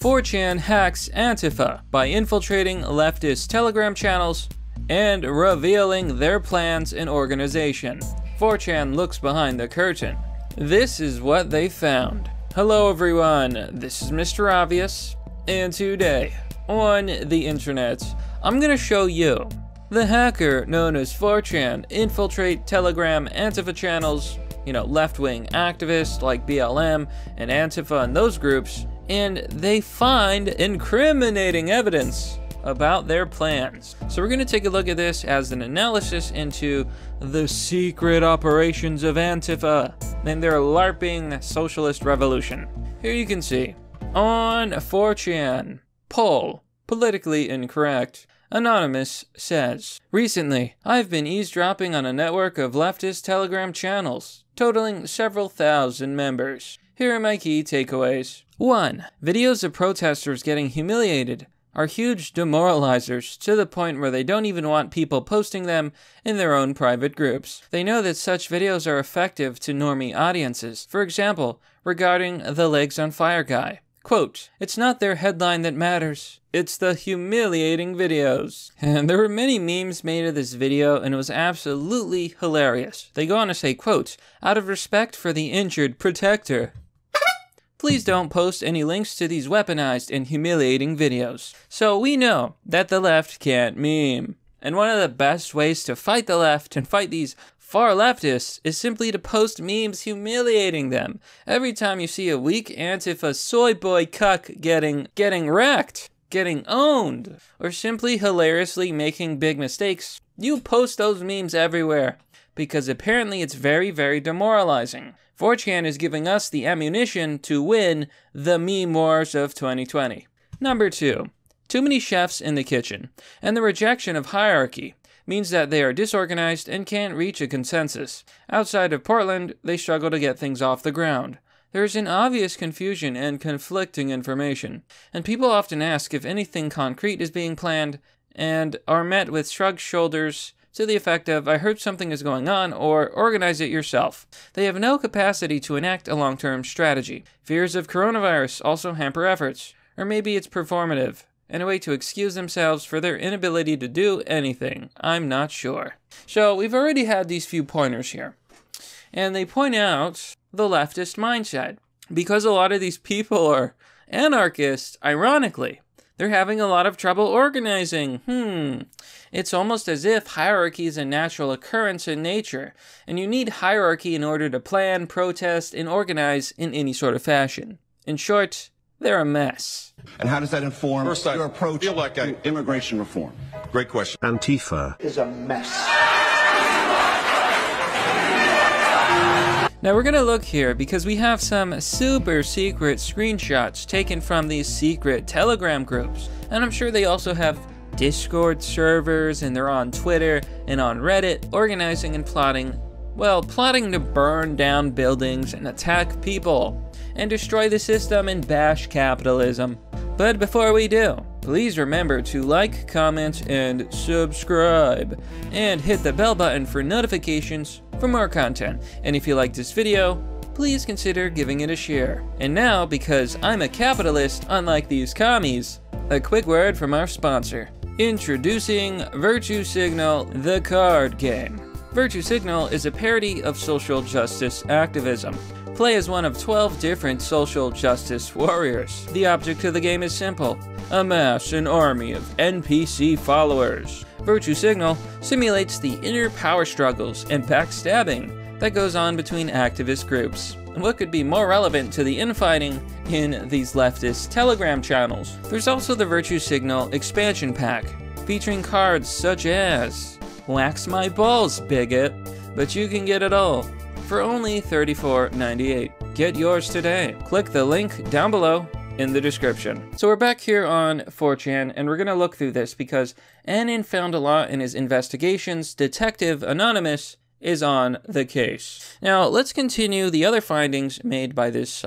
4chan hacks Antifa by infiltrating leftist Telegram channels and revealing their plans and organization. 4chan looks behind the curtain. This is what they found. Hello everyone, this is Mr. Obvious, and today on the internet, I'm gonna show you the hacker known as 4chan infiltrate Telegram Antifa channels, left-wing activists like BLM and Antifa and those groups, and they find incriminating evidence about their plans. So we're going to take a look at this as an analysis into the secret operations of Antifa and their LARPing socialist revolution. Here you can see, on 4chan, poll, politically incorrect. Anonymous says, recently, I've been eavesdropping on a network of leftist Telegram channels, totaling several thousand members. Here are my key takeaways. 1. Videos of protesters getting humiliated are huge demoralizers to the point where they don't even want people posting them in their own private groups. They know that such videos are effective to normie audiences. For example, regarding the Legs on Fire guy. Quote, it's not their headline that matters, it's the humiliating videos. And there were many memes made of this video and it was absolutely hilarious. They go on to say, quote, out of respect for the injured protector, please don't post any links to these weaponized and humiliating videos. So we know that the left can't meme. And one of the best ways to fight the left and fight these far leftists is simply to post memes humiliating them. Every time you see a weak Antifa soy boy cuck getting wrecked, getting owned, or simply hilariously making big mistakes, you post those memes everywhere. Because apparently it's very, very demoralizing. 4chan is giving us the ammunition to win the meme wars of 2020. Number 2. Too many chefs in the kitchen, and the rejection of hierarchy means that they are disorganized and can't reach a consensus. Outside of Portland, they struggle to get things off the ground. There is an obvious confusion and conflicting information, and people often ask if anything concrete is being planned, and are met with shrugged shoulders to the effect of, I heard something is going on, or organize it yourself. They have no capacity to enact a long-term strategy. Fears of coronavirus also hamper efforts, or maybe it's performative, and a way to excuse themselves for their inability to do anything. I'm not sure. So we've already had these few pointers here, and they point out the leftist mindset. Because a lot of these people are anarchists, ironically, they're having a lot of trouble organizing. It's almost as if hierarchy is a natural occurrence in nature, and you need hierarchy in order to plan, protest, and organize in any sort of fashion. In short, they're a mess. And how does that inform your approach to immigration reform? Great question. Antifa is a mess. Now we're gonna look here because we have some super secret screenshots taken from these secret Telegram groups. And I'm sure they also have Discord servers, and they're on Twitter and on Reddit, organizing and plotting to burn down buildings and attack people and destroy the system and bash capitalism. But before we do, please remember to like, comment, and subscribe, and hit the bell button for notifications for more content. And if you like this video, please consider giving it a share. And now, because I'm a capitalist unlike these commies, a quick word from our sponsor. Introducing Virtue Signal, the card game. Virtue Signal is a parody of social justice activism. Play as one of 12 different social justice warriors. The object of the game is simple: amass an army of NPC followers. Virtue Signal simulates the inner power struggles and backstabbing that goes on between activist groups. And what could be more relevant to the infighting in these leftist Telegram channels? There's also the Virtue Signal expansion pack, featuring cards such as Wax My Balls, Bigot, but you can get it all for only $34.98. Get yours today. Click the link down below in the description. So we're back here on 4chan, and we're gonna look through this because Anon found a lot in his investigations. Detective Anonymous is on the case. Now let's continue the other findings made by this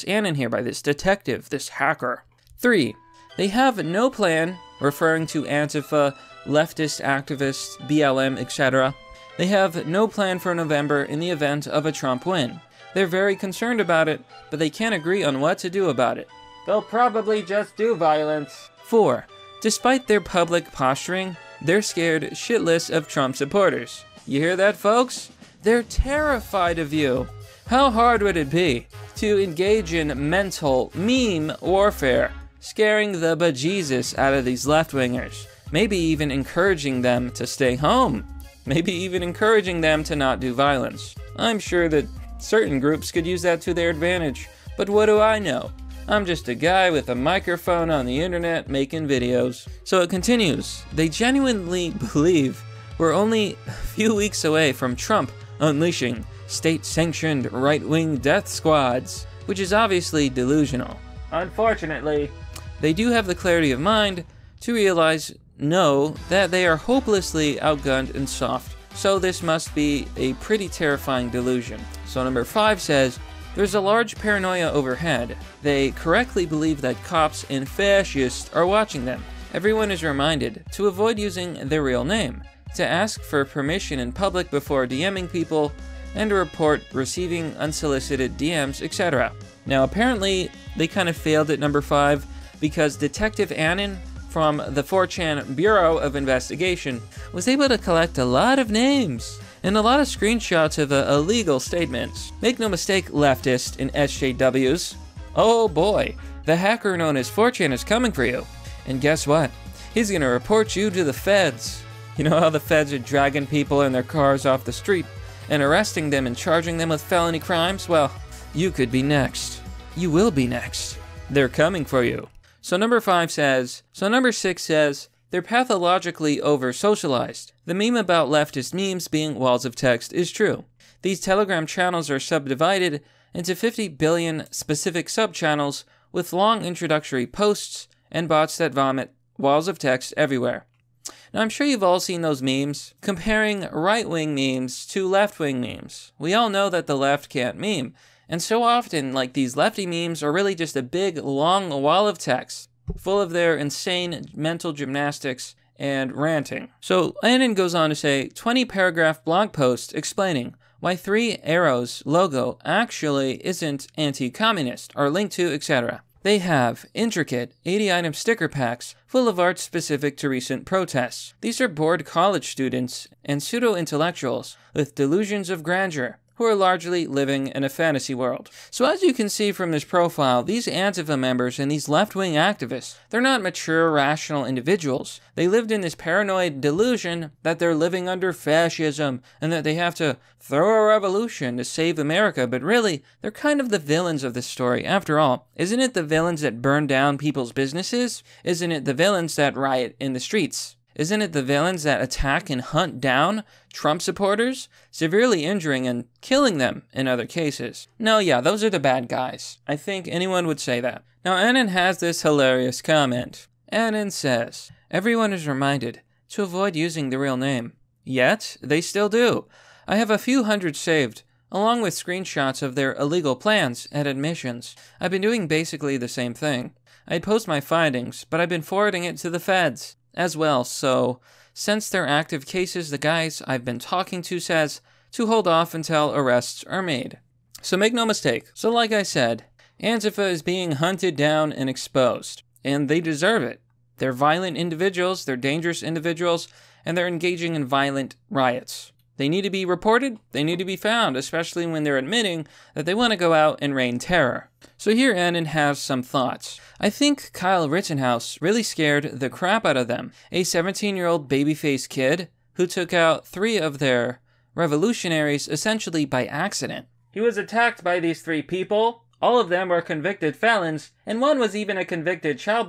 Anon here, by this detective, this hacker. 3. They have no plan, referring to Antifa, leftist activists, BLM, etc. They have no plan for November in the event of a Trump win. They're very concerned about it, but they can't agree on what to do about it. They'll probably just do violence. 4. Despite their public posturing, they're scared shitless of Trump supporters. You hear that, folks? They're terrified of you. How hard would it be to engage in mental meme warfare, scaring the bejesus out of these left-wingers, maybe even encouraging them to stay home, maybe even encouraging them to not do violence? I'm sure that certain groups could use that to their advantage, but what do I know? I'm just a guy with a microphone on the internet making videos. So it continues. They genuinely believe we're only a few weeks away from Trump unleashing state-sanctioned right-wing death squads, which is obviously delusional. Unfortunately, they do have the clarity of mind to know that they are hopelessly outgunned and soft. So this must be a pretty terrifying delusion. So number 5 says, there's a large paranoia overhead. They correctly believe that cops and fascists are watching them. Everyone is reminded to avoid using their real name, to ask for permission in public before DMing people, and to report receiving unsolicited DMs, etc. Now apparently they kind of failed at number 5 because Detective Anon from the 4chan Bureau of Investigation was able to collect a lot of names and a lot of screenshots of illegal statements. Make no mistake, leftist and SJWs. Oh boy, the hacker known as 4chan is coming for you. And guess what? He's gonna report you to the feds. You know how the feds are dragging people in their cars off the street and arresting them and charging them with felony crimes? Well, you could be next. You will be next. They're coming for you. So number 6 says, they're pathologically over-socialized. The meme about leftist memes being walls of text is true. These Telegram channels are subdivided into 50 billion specific sub-channels with long introductory posts and bots that vomit walls of text everywhere. Now I'm sure you've all seen those memes, comparing right-wing memes to left-wing memes. We all know that the left can't meme, and so often, like, these lefty memes are really just a big, long wall of text, full of their insane mental gymnastics and ranting. So Anon goes on to say, 20-paragraph blog post explaining why 3 Arrows logo actually isn't anti-communist, are linked to, etc. They have intricate 80-item sticker packs full of art specific to recent protests. These are bored college students and pseudo-intellectuals with delusions of grandeur who are largely living in a fantasy world. So as you can see from this profile, these Antifa members and these left-wing activists, they're not mature, rational individuals. They lived in this paranoid delusion that they're living under fascism and that they have to throw a revolution to save America, but really, they're kind of the villains of this story. After all, isn't it the villains that burn down people's businesses? Isn't it the villains that riot in the streets? Isn't it the villains that attack and hunt down Trump supporters, severely injuring and killing them in other cases? No, yeah, those are the bad guys. I think anyone would say that. Now, Anon has this hilarious comment. Anon says, everyone is reminded to avoid using the real name. Yet, they still do. I have a few hundred saved, along with screenshots of their illegal plans and admissions. I've been doing basically the same thing. I post my findings, but I've been forwarding it to the feds as well, so since they're active cases, the guys I've been talking to says to hold off until arrests are made. So make no mistake. So like I said, Antifa is being hunted down and exposed, and they deserve it. They're violent individuals, they're dangerous individuals, and they're engaging in violent riots. They need to be reported, they need to be found, especially when they're admitting that they want to go out and rain terror. So here Anon has some thoughts. I think Kyle Rittenhouse really scared the crap out of them. A 17-year-old babyface kid who took out 3 of their revolutionaries essentially by accident. He was attacked by these 3 people. All of them were convicted felons, and one was even a convicted child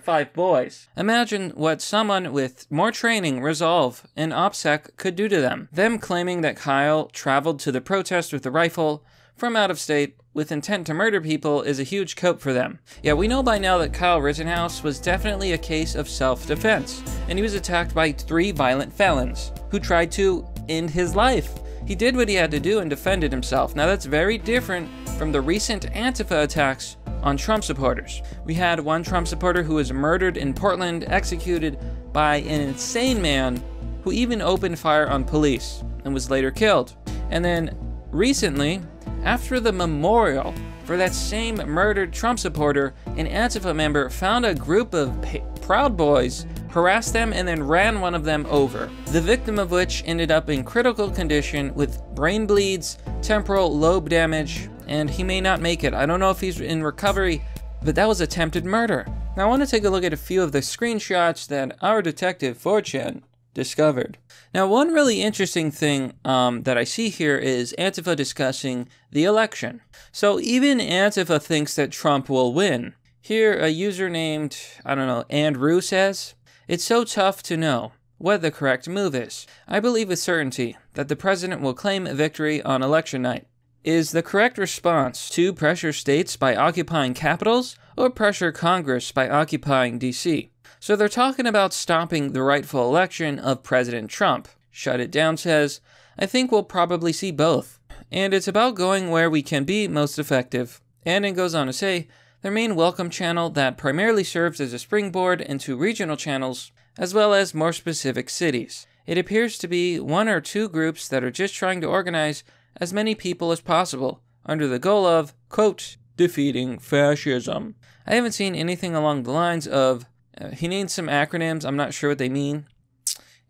5 boys. Imagine what someone with more training, resolve, and OPSEC could do to them. Them claiming that Kyle traveled to the protest with a rifle from out of state with intent to murder people is a huge cope for them. Yeah, we know by now that Kyle Rittenhouse was definitely a case of self-defense, and he was attacked by 3 violent felons who tried to end his life. He did what he had to do and defended himself. Now that's very different from the recent Antifa attacks on Trump supporters. We had one Trump supporter who was murdered in Portland, executed by an insane man who even opened fire on police and was later killed. And then recently, after the memorial for that same murdered Trump supporter, an Antifa member found a group of Proud Boys, harassed them, and then ran one of them over. The victim of which ended up in critical condition with brain bleeds, temporal lobe damage, and he may not make it. I don't know if he's in recovery, but that was attempted murder. Now I want to take a look at a few of the screenshots that our detective 4chan discovered. Now one really interesting thing that I see here is Antifa discussing the election. So even Antifa thinks that Trump will win. Here a user named, I don't know, Andrew says, "It's so tough to know what the correct move is. I believe with certainty that the president will claim victory on election night. Is the correct response to pressure states by occupying capitals or pressure Congress by occupying DC?" So they're talking about stopping the rightful election of President Trump. Shut It Down says, "I think we'll probably see both. And it's about going where we can be most effective." And it goes on to say, their main welcome channel that primarily serves as a springboard into regional channels, as well as more specific cities. It appears to be one or two groups that are just trying to organize as many people as possible, under the goal of, quote, defeating fascism. I haven't seen anything along the lines of, he named some acronyms, I'm not sure what they mean.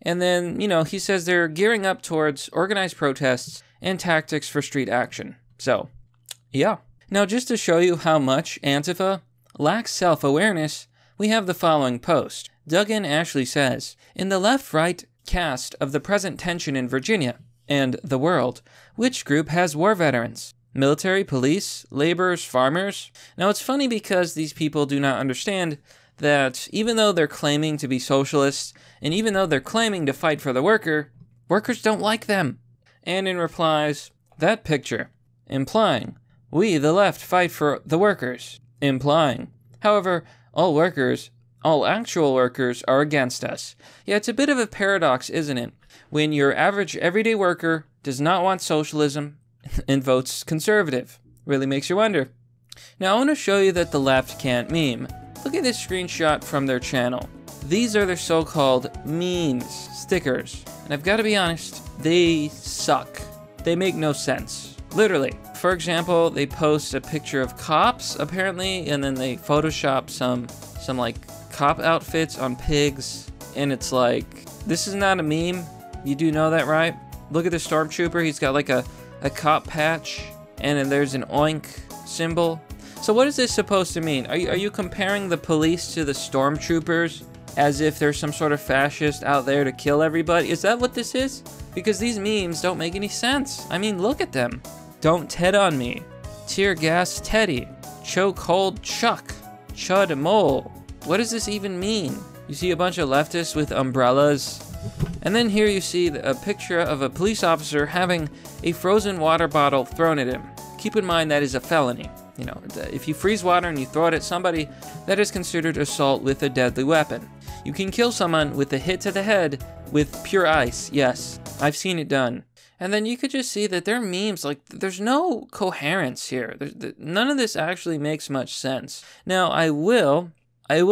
And then, he says they're gearing up towards organized protests and tactics for street action. So, yeah. Now, just to show you how much Antifa lacks self-awareness, we have the following post. Duggan Ashley says, "In the left-right cast of the present tension in Virginia and the world, which group has war veterans? Military, police, laborers, farmers?" Now, it's funny because these people do not understand that even though they're claiming to be socialists, and even though they're claiming to fight for the worker, workers don't like them. And in replies, that picture, implying, we, the left, fight for the workers, implying, however, all workers, all actual workers, are against us. Yeah, it's a bit of a paradox, isn't it? When your average everyday worker does not want socialism and votes conservative. Really makes you wonder. Now I want to show you that the left can't meme. Look at this screenshot from their channel. These are their so-called memes, stickers. And I've got to be honest, they suck. They make no sense. Literally. For example, they post a picture of cops, apparently, and then they Photoshop some like cop outfits on pigs. And it's like, this is not a meme. You do know that, right? Look at the stormtrooper. He's got like a cop patch, and then there's an oink symbol. So what is this supposed to mean? Are you comparing the police to the stormtroopers as if there's some sort of fascist out there to kill everybody? Is that what this is? Because these memes don't make any sense. I mean, look at them. Don't Ted on me. Tear gas Teddy. Chokehold Chuck. Chud Mole. What does this even mean? You see a bunch of leftists with umbrellas. And then here you see a picture of a police officer having a frozen water bottle thrown at him. Keep in mind that is a felony. You know, if you freeze water and you throw it at somebody, that is considered assault with a deadly weapon. You can kill someone with a hit to the head with pure ice. Yes, I've seen it done. And then you could just see that their memes, like, there's no coherence here. None of this actually makes much sense. Now, I will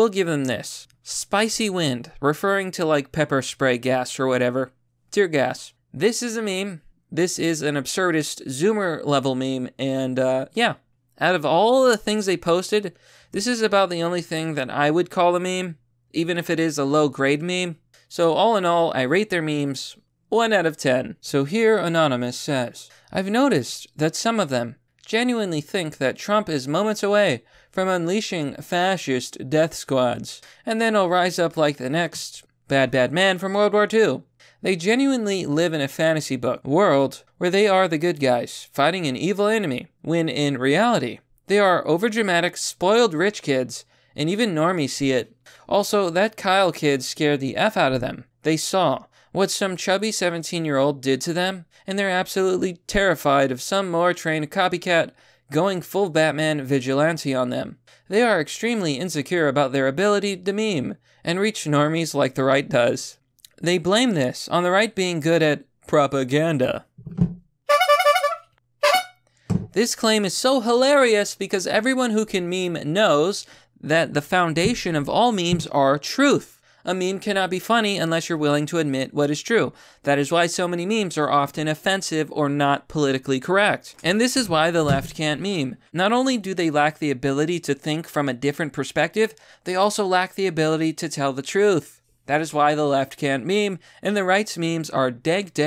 give them this. Spicy wind, referring to like pepper spray gas or whatever. Tear gas. This is a meme. This is an absurdist Zoomer level meme. And yeah, out of all the things they posted, this is about the only thing that I would call a meme, even if it is a low grade meme. So all in all, I rate their memes 1 out of 10. So here Anonymous says, I've noticed that some of them genuinely think that Trump is moments away from unleashing fascist death squads, and then he'll rise up like the next bad man from World War II. They genuinely live in a fantasy book world where they are the good guys fighting an evil enemy, when in reality, they are overdramatic, spoiled rich kids, and even normies see it. Also, that Kyle kid scared the F out of them. They saw what some chubby 17-year-old did to them, and they're absolutely terrified of some more trained copycat going full Batman vigilante on them. They are extremely insecure about their ability to meme and reach normies like the right does. They blame this on the right being good at propaganda. This claim is so hilarious because everyone who can meme knows that the foundation of all memes are truth. A meme cannot be funny unless you're willing to admit what is true. That is why so many memes are often offensive or not politically correct. And this is why the left can't meme. Not only do they lack the ability to think from a different perspective, they also lack the ability to tell the truth. That is why the left can't meme, and the right's memes are dank.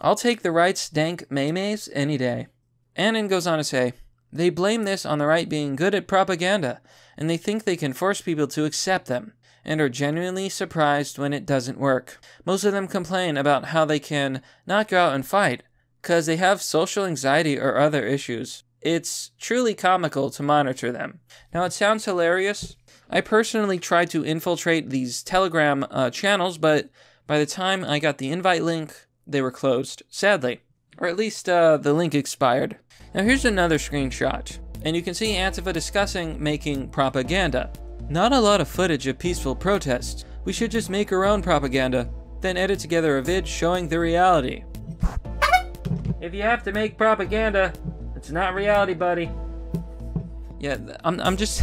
I'll take the right's dank memes any day. Anon goes on to say, they blame this on the right being good at propaganda, and they think they can force people to accept them, and are genuinely surprised when it doesn't work. Most of them complain about how they can not go out and fight, because they have social anxiety or other issues. It's truly comical to monitor them. Now it sounds hilarious. I personally tried to infiltrate these Telegram channels, but by the time I got the invite link, they were closed, sadly. Or at least the link expired. Now here's another screenshot, and you can see Antifa discussing making propaganda. Not a lot of footage of peaceful protests. We should just make our own propaganda, then edit together a vid showing the reality. If you have to make propaganda, it's not reality, buddy. Yeah, I'm just...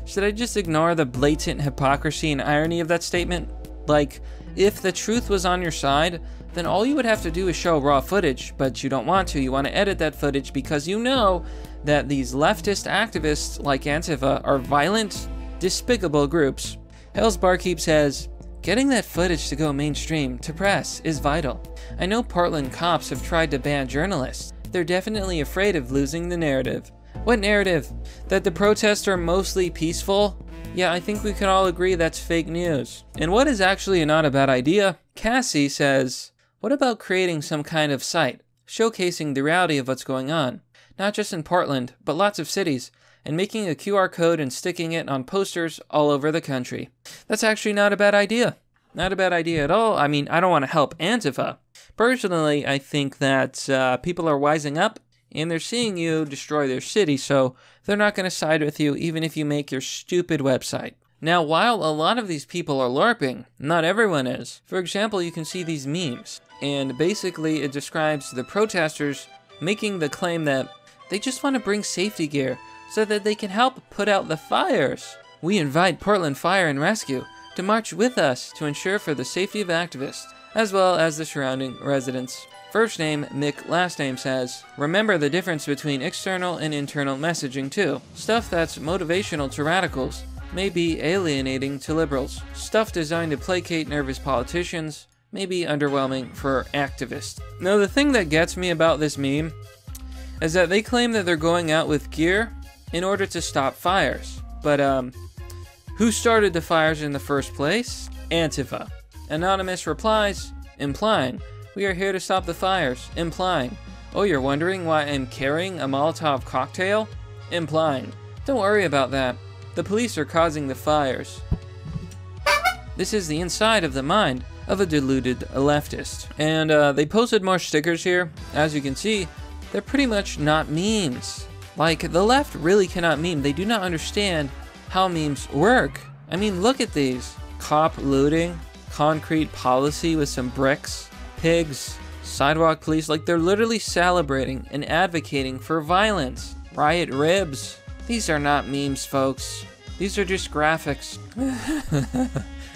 Should I just ignore the blatant hypocrisy and irony of that statement? Like, if the truth was on your side, then all you would have to do is show raw footage, but you don't want to. You want to edit that footage because you know that these leftist activists like Antifa are violent, despicable groups. Hell's Barkeep says, getting that footage to go mainstream, to press, is vital. I know Portland cops have tried to ban journalists. They're definitely afraid of losing the narrative. What narrative? That the protests are mostly peaceful? Yeah, I think we can all agree that's fake news. And what is actually not a bad idea? Cassie says, what about creating some kind of site, showcasing the reality of what's going on? Not just in Portland, but lots of cities, and making a QR code and sticking it on posters all over the country. That's actually not a bad idea. Not a bad idea at all. I mean, I don't want to help Antifa. Personally, I think that people are wising up, and they're seeing you destroy their city, so they're not going to side with you even if you make your stupid website. Now, while a lot of these people are LARPing, not everyone is. For example, you can see these memes, and basically it describes the protesters making the claim that they just want to bring safety gear so that they can help put out the fires. We invite Portland Fire and Rescue to march with us to ensure for the safety of activists, as well as the surrounding residents. First name, Mick, last name says, remember the difference between external and internal messaging too. Stuff that's motivational to radicals may be alienating to liberals. Stuff designed to placate nervous politicians may be underwhelming for activists. Now the thing that gets me about this meme is that they claim that they're going out with gear in order to stop fires. But who started the fires in the first place? Antifa. Anonymous replies, implying, we are here to stop the fires, implying, oh, you're wondering why I'm carrying a Molotov cocktail? Implying, don't worry about that. The police are causing the fires. This is the inside of the mind of a deluded leftist. And they posted more stickers here. As you can see, they're pretty much not memes. Like, the left really cannot meme. They do not understand how memes work. I mean, look at these. Cop looting, concrete policy with some bricks, pigs, sidewalk police. Like, they're literally celebrating and advocating for violence. Riot ribs. These are not memes, folks. These are just graphics.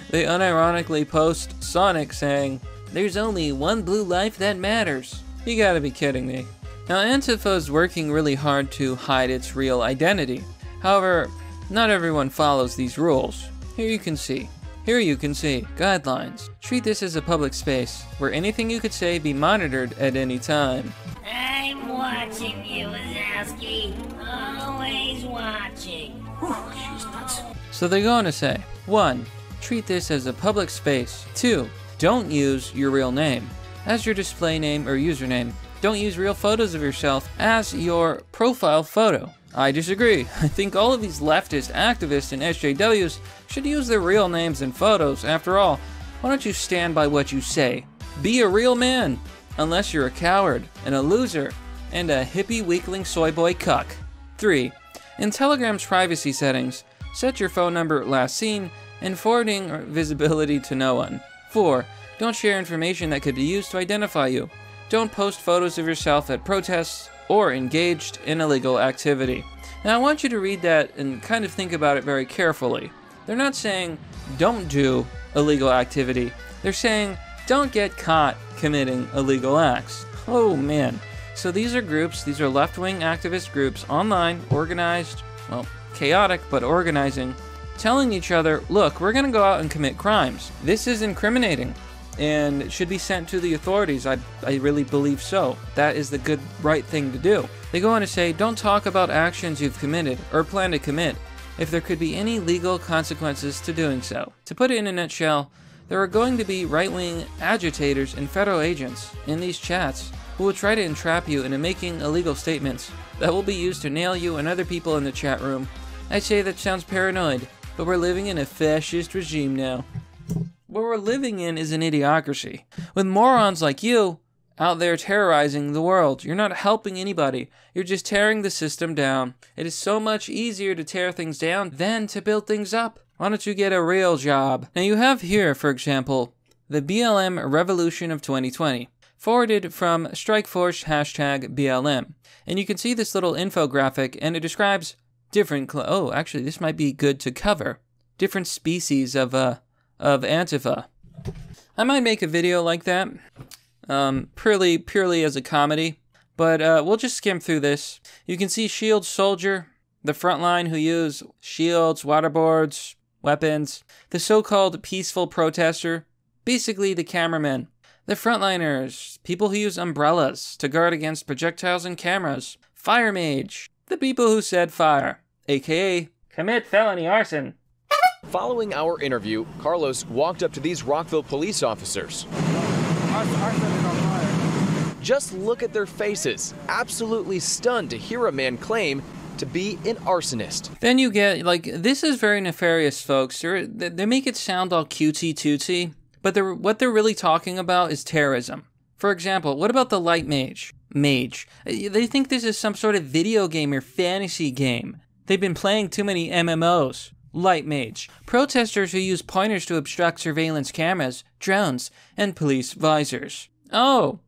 They unironically post Sonic saying, there's only one blue life that matters. You gotta be kidding me. Now, Antifa is working really hard to hide its real identity. However, not everyone follows these rules. Here you can see, guidelines. Treat this as a public space, where anything you could say be monitored at any time. I'm watching you, Wazowski. Always watching. So they're going to say, 1. Treat this as a public space. 2. Don't use your real name as your display name or username. Don't use real photos of yourself as your profile photo. I disagree. I think all of these leftist activists and SJWs should use their real names and photos. After all, why don't you stand by what you say? Be a real man, unless you're a coward and a loser and a hippie weakling soy boy cuck. 3. In Telegram's privacy settings, set your phone number last seen and forwarding visibility to no one. 4. Don't share information that could be used to identify you. Don't post photos of yourself at protests or engaged in illegal activity. Now I want you to read that and kind of think about it very carefully. They're not saying don't do illegal activity. They're saying don't get caught committing illegal acts. Oh man. So these are groups, these are left-wing activist groups online, organized, well, chaotic, but organizing, telling each other, look, we're gonna go out and commit crimes. This is incriminating and it should be sent to the authorities. I really believe so. That is the good, right thing to do. They go on to say, don't talk about actions you've committed or plan to commit if there could be any legal consequences to doing so. To put it in a nutshell, there are going to be right-wing agitators and federal agents in these chats who will try to entrap you into making illegal statements that will be used to nail you and other people in the chat room. I say that sounds paranoid, but we're living in a fascist regime now. What we're living in is an idiocracy, with morons like you out there terrorizing the world. You're not helping anybody. You're just tearing the system down. It is so much easier to tear things down than to build things up. Why don't you get a real job? Now you have here, for example, the BLM Revolution of 2020, forwarded from Strikeforce #BLM. And you can see this little infographic, and it describes different, oh, actually, this might be good to cover. Different species of Antifa. I might make a video like that, purely as a comedy, but we'll just skim through this. You can see Shield Soldier, the frontline who use shields, waterboards, weapons, the so-called peaceful protester, basically the cameramen, the frontliners, people who use umbrellas to guard against projectiles and cameras, Fire Mage, the people who said fire, aka commit felony arson. Following our interview, Carlos walked up to these Rockville police officers. Just look at their faces, absolutely stunned to hear a man claim to be an arsonist. Then you get, like, this is very nefarious, folks. They make it sound all cutesy-tootsy, but what they're really talking about is terrorism. For example, what about the light mage? They think this is some sort of video game or fantasy game. They've been playing too many MMOs. Light mage. Protesters who use pointers to obstruct surveillance cameras, drones, and police visors. Oh,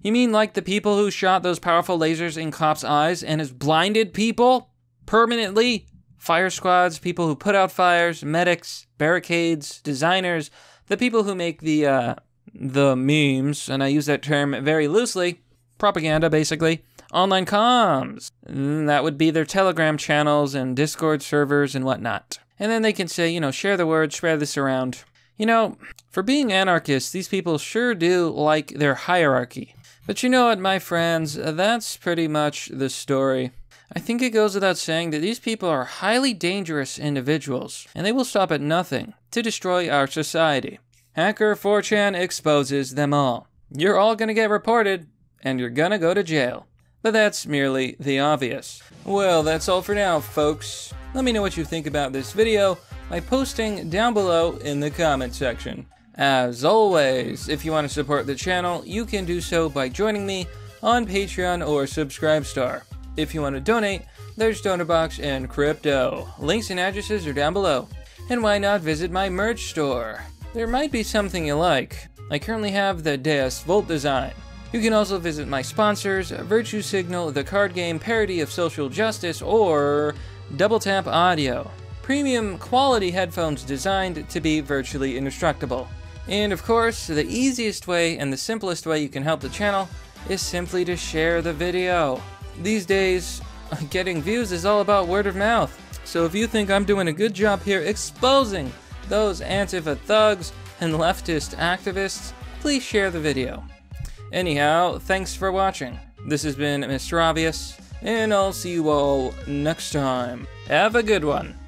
you mean like the people who shot those powerful lasers in cops' eyes and has blinded people permanently? Fire squads, people who put out fires, medics, barricades, designers, the people who make the memes, and I use that term very loosely, propaganda basically, online comms. That would be their Telegram channels and Discord servers and whatnot. And then they can say, you know, share the word, spread this around. You know, for being anarchists, these people sure do like their hierarchy. But you know what, my friends, that's pretty much the story. I think it goes without saying that these people are highly dangerous individuals, and they will stop at nothing to destroy our society. Hacker 4chan exposes them all. You're all gonna get reported, and you're gonna go to jail. But that's merely the obvious. Well, that's all for now, folks. Let me know what you think about this video by posting down below in the comment section. As always, if you want to support the channel, you can do so by joining me on Patreon or Subscribestar. If you want to donate, there's Donorbox and Crypto. Links and addresses are down below. And why not visit my merch store? There might be something you like. I currently have the Deus Volt design. You can also visit my sponsors, Virtue Signal, the card game parody of social justice, or Double Tap Audio. Premium quality headphones designed to be virtually indestructible. And of course, the easiest way and the simplest way you can help the channel is simply to share the video. These days, getting views is all about word of mouth. So if you think I'm doing a good job here exposing those Antifa thugs and leftist activists, please share the video. Anyhow, thanks for watching. This has been Mr. Obvious, and I'll see you all next time. Have a good one.